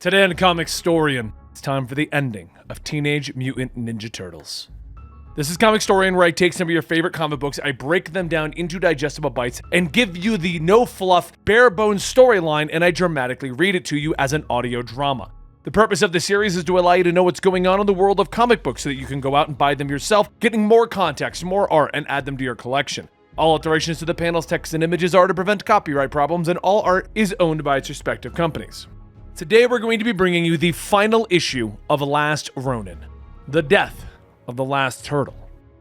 Today on Comicstorian, it's time for the ending of Teenage Mutant Ninja Turtles. This is Comicstorian, where I take some of your favorite comic books, I break them down into digestible bites, and give you the no-fluff, bare-bones storyline, and I dramatically read it to you as an audio drama. The purpose of the series is to allow you to know what's going on in the world of comic books so that you can go out and buy them yourself, getting more context, more art, and add them to your collection. All alterations to the panels, text, and images are to prevent copyright problems, and all art is owned by its respective companies. Today we're going to be bringing you the final issue of Last Ronin, the death of the last turtle.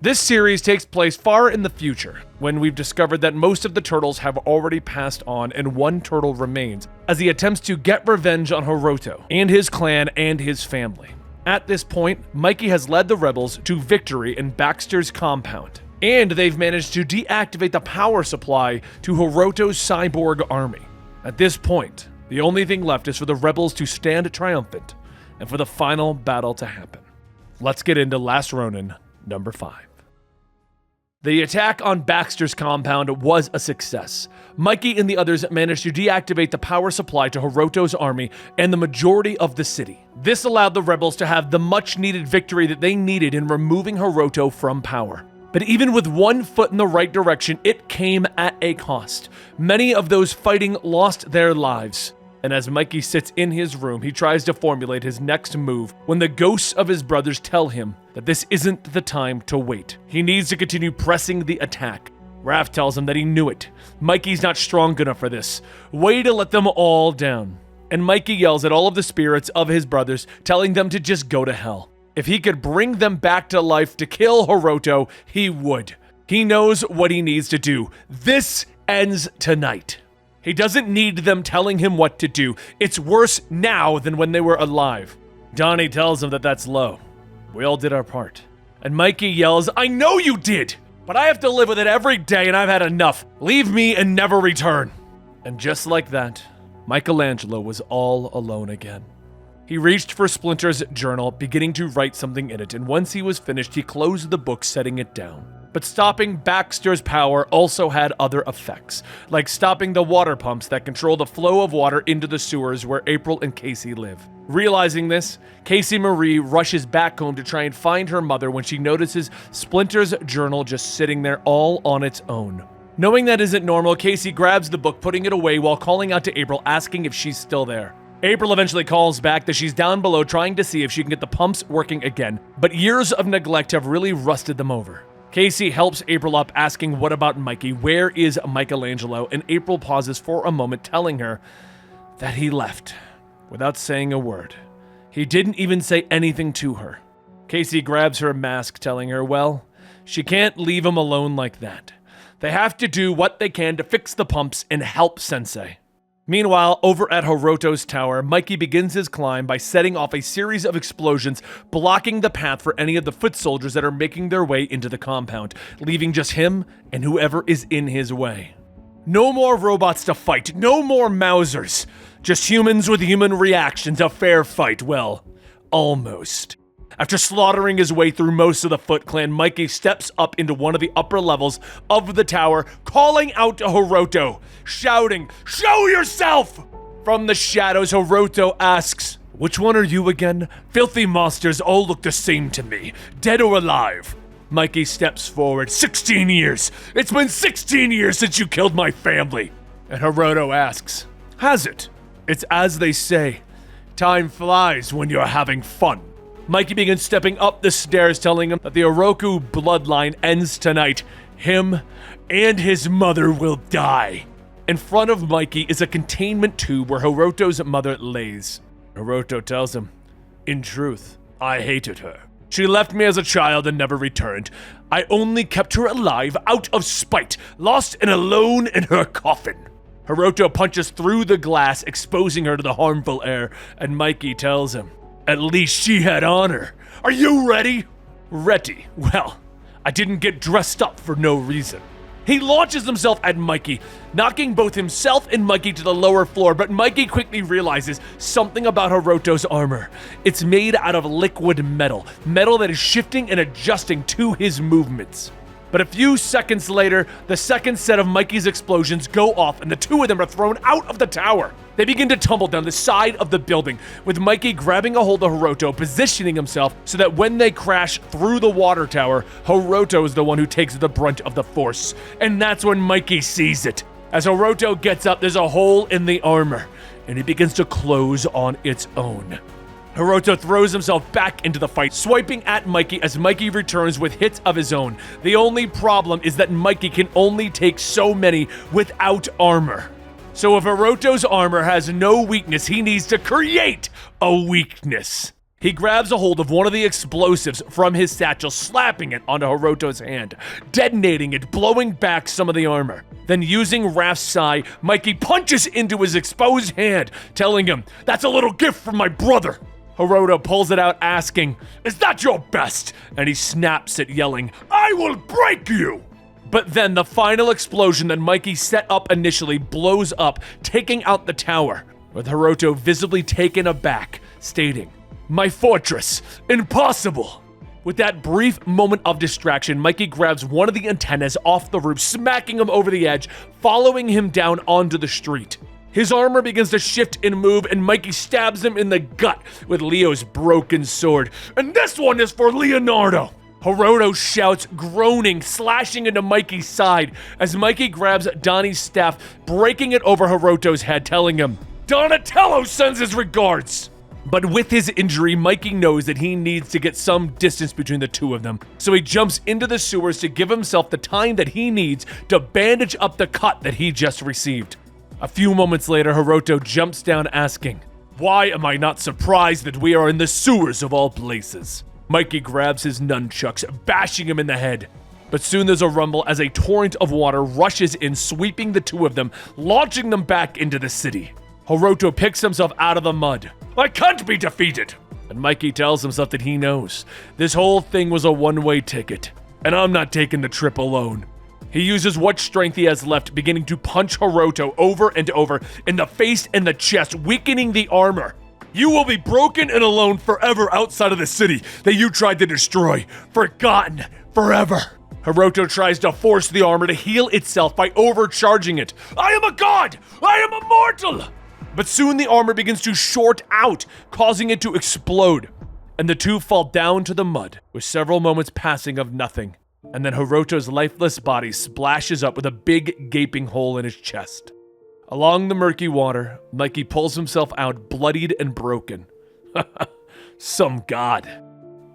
This series takes place far in the future, when we've discovered that most of the turtles have already passed on and one turtle remains, as he attempts to get revenge on Hiroto and his clan and his family. At this point, Mikey has led the rebels to victory in Baxter's compound, and they've managed to deactivate the power supply to Hiroto's cyborg army. At this point, the only thing left is for the rebels to stand triumphant and for the final battle to happen. Let's get into Last Ronin, number 5. The attack on Baxter's compound was a success. Mikey and the others managed to deactivate the power supply to Hiroto's army and the majority of the city. This allowed the rebels to have the much-needed victory that they needed in removing Hiroto from power. But even with one foot in the right direction, it came at a cost. Many of those fighting lost their lives. And as Mikey sits in his room, he tries to formulate his next move when the ghosts of his brothers tell him that this isn't the time to wait. He needs to continue pressing the attack. Raph tells him that he knew it. Mikey's not strong enough for this. Way to let them all down. And Mikey yells at all of the spirits of his brothers, telling them to just go to hell. If he could bring them back to life to kill Hiroto, he would. He knows what he needs to do. This ends tonight. He doesn't need them telling him what to do. It's worse now than when they were alive. Donnie tells him that that's low. We all did our part. And Mikey yells, "I know you did! But I have to live with it every day and I've had enough. Leave me and never return." And just like that, Michelangelo was all alone again. He reached for Splinter's journal, beginning to write something in it, and once he was finished, he closed the book, setting it down. But stopping Baxter's power also had other effects, like stopping the water pumps that control the flow of water into the sewers where April and Casey live. Realizing this, Casey Marie rushes back home to try and find her mother when she notices Splinter's journal just sitting there all on its own. Knowing that isn't normal, Casey grabs the book, putting it away while calling out to April, asking if she's still there. April eventually calls back that she's down below trying to see if she can get the pumps working again, but years of neglect have really rusted them over. Casey helps April up, asking what about Mikey, where is Michelangelo, and April pauses for a moment, telling her that he left without saying a word. He didn't even say anything to her. Casey grabs her mask, telling her, well, she can't leave him alone like that. They have to do what they can to fix the pumps and help Sensei. Meanwhile, over at Hiroto's tower, Mikey begins his climb by setting off a series of explosions, blocking the path for any of the foot soldiers that are making their way into the compound, leaving just him and whoever is in his way. No more robots to fight, no more Mausers, just humans with human reactions, a fair fight, well, almost. After slaughtering his way through most of the Foot Clan, Mikey steps up into one of the upper levels of the tower, calling out to Hiroto, shouting, "Show yourself!" From the shadows, Hiroto asks, "Which one are you again? Filthy monsters all look the same to me, dead or alive." Mikey steps forward. 16 years! It's been 16 years since you killed my family! And Hiroto asks, "Has it?" It's as they say, time flies when you're having fun. Mikey begins stepping up the stairs, telling him that the Oroku bloodline ends tonight. Him and his mother will die. In front of Mikey is a containment tube where Hiroto's mother lays. Hiroto tells him, "In truth, I hated her. She left me as a child and never returned. I only kept her alive out of spite, lost and alone in her coffin." Hiroto punches through the glass, exposing her to the harmful air, and Mikey tells him, "At least she had honor. Are you ready?" Ready? Well, I didn't get dressed up for no reason. He launches himself at Mikey, knocking both himself and Mikey to the lower floor, but Mikey quickly realizes something about Hiroto's armor. It's made out of liquid metal that is shifting and adjusting to his movements. But a few seconds later, the second set of Mikey's explosions go off and the two of them are thrown out of the tower. They begin to tumble down the side of the building, with Mikey grabbing a hold of Hiroto, positioning himself so that when they crash through the water tower, Hiroto is the one who takes the brunt of the force. And that's when Mikey sees it. As Hiroto gets up, there's a hole in the armor, and it begins to close on its own. Hiroto throws himself back into the fight, swiping at Mikey as Mikey returns with hits of his own. The only problem is that Mikey can only take so many without armor. So if Hiroto's armor has no weakness, he needs to create a weakness. He grabs a hold of one of the explosives from his satchel, slapping it onto Hiroto's hand, detonating it, blowing back some of the armor. Then using Raph's sai, Mikey punches into his exposed hand, telling him, "That's a little gift from my brother." Hiroto pulls it out, asking, "Is that your best?" And he snaps it, yelling, "I will break you!" But then the final explosion that Mikey set up initially blows up, taking out the tower, with Hiroto visibly taken aback, stating, "My fortress, impossible!" With that brief moment of distraction, Mikey grabs one of the antennas off the roof, smacking him over the edge, following him down onto the street. His armor begins to shift and move, and Mikey stabs him in the gut with Leo's broken sword. "And this one is for Leonardo!" Hiroto shouts, groaning, slashing into Mikey's side as Mikey grabs Donnie's staff, breaking it over Hiroto's head, telling him, "Donatello sends his regards!" But with his injury, Mikey knows that he needs to get some distance between the two of them, so he jumps into the sewers to give himself the time that he needs to bandage up the cut that he just received. A few moments later, Hiroto jumps down asking, "Why am I not surprised that we are in the sewers of all places?" Mikey grabs his nunchucks, bashing him in the head. But soon there's a rumble as a torrent of water rushes in, sweeping the two of them, launching them back into the city. Hiroto picks himself out of the mud. "I can't be defeated!" And Mikey tells himself that he knows. This whole thing was a one-way ticket, and I'm not taking the trip alone. He uses what strength he has left, beginning to punch Hiroto over and over in the face and the chest, weakening the armor. "You will be broken and alone forever outside of the city that you tried to destroy. Forgotten forever." Hiroto tries to force the armor to heal itself by overcharging it. "I am a god! I am immortal!" But soon the armor begins to short out, causing it to explode. And the two fall down to the mud, with several moments passing of nothing. And then Hiroto's lifeless body splashes up with a big gaping hole in his chest. Along the murky water, Mikey pulls himself out, bloodied and broken. Some god.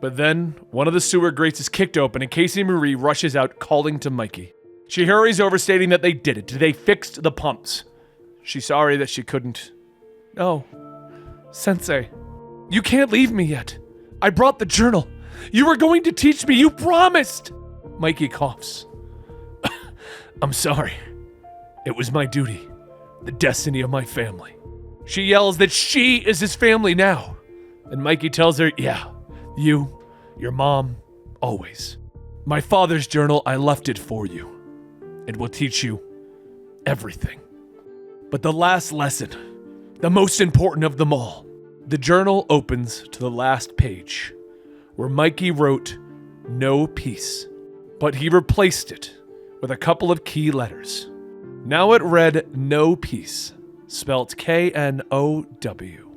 But then, one of the sewer grates is kicked open and Casey Marie rushes out, calling to Mikey. She hurries over, stating that they did it. They fixed the pumps. She's sorry that she couldn't. "No, Sensei, you can't leave me yet. I brought the journal. You were going to teach me, you promised!" Mikey coughs. "I'm sorry. It was my duty. The destiny of my family." She yells that she is his family now. And Mikey tells her, "Yeah, you, your mom, always. My father's journal, I left it for you. It will teach you everything." But the last lesson, the most important of them all, the journal opens to the last page, where Mikey wrote, "No peace," but he replaced it with a couple of key letters. Now it read "No Peace," spelt K-N-O-W.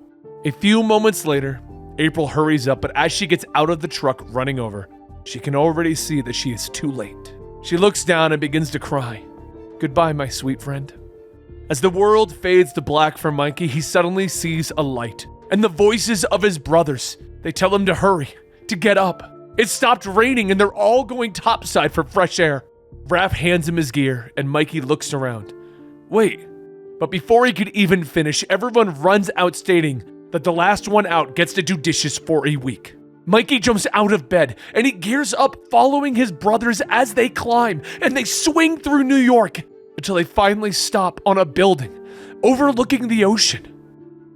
A few moments later, April hurries up, but as she gets out of the truck running over, she can already see that she is too late. She looks down and begins to cry. "Goodbye, my sweet friend." As the world fades to black for Mikey, he suddenly sees a light, and the voices of his brothers. They tell him to hurry, to get up. It stopped raining, and they're all going topside for fresh air. Raph hands him his gear, and Mikey looks around. Wait, but before he could even finish, everyone runs out, stating that the last one out gets to do dishes for a week. Mikey jumps out of bed, and he gears up, following his brothers as they climb, and they swing through New York until they finally stop on a building overlooking the ocean.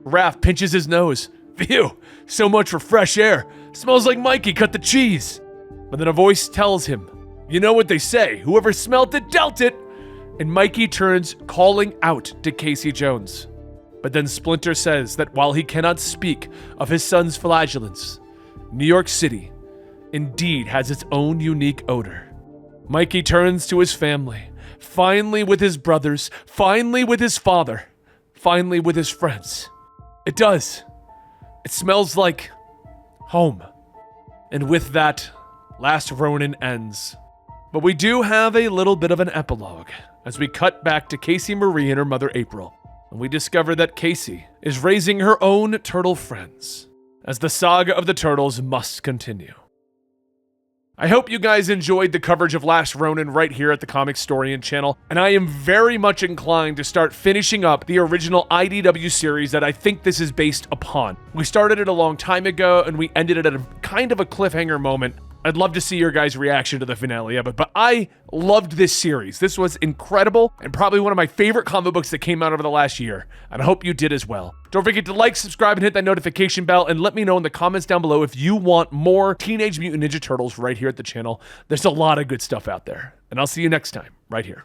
Raph pinches his nose. "Phew, so much for fresh air. Smells like Mikey cut the cheese." But then a voice tells him, "You know what they say, whoever smelt it dealt it." And Mikey turns, calling out to Casey Jones. But then Splinter says that while he cannot speak of his son's flagellants, New York City indeed has its own unique odor. Mikey turns to his family, finally with his brothers, finally with his father, finally with his friends. It does. It smells like home. And with that, Last Ronin ends. But we do have a little bit of an epilogue as we cut back to Casey Marie and her mother April, and we discover that Casey is raising her own turtle friends, as the saga of the turtles must continue. I hope you guys enjoyed the coverage of Last Ronin right here at the Comicstorian channel, and I am very much inclined to start finishing up the original IDW series that I think this is based upon. We started it a long time ago, and we ended it at a kind of a cliffhanger moment. I'd love to see your guys' reaction to the finale of it, but I loved this series. This was incredible and probably one of my favorite comic books that came out over the last year, and I hope you did as well. Don't forget to like, subscribe, and hit that notification bell, and let me know in the comments down below if you want more Teenage Mutant Ninja Turtles right here at the channel. There's a lot of good stuff out there, and I'll see you next time right here.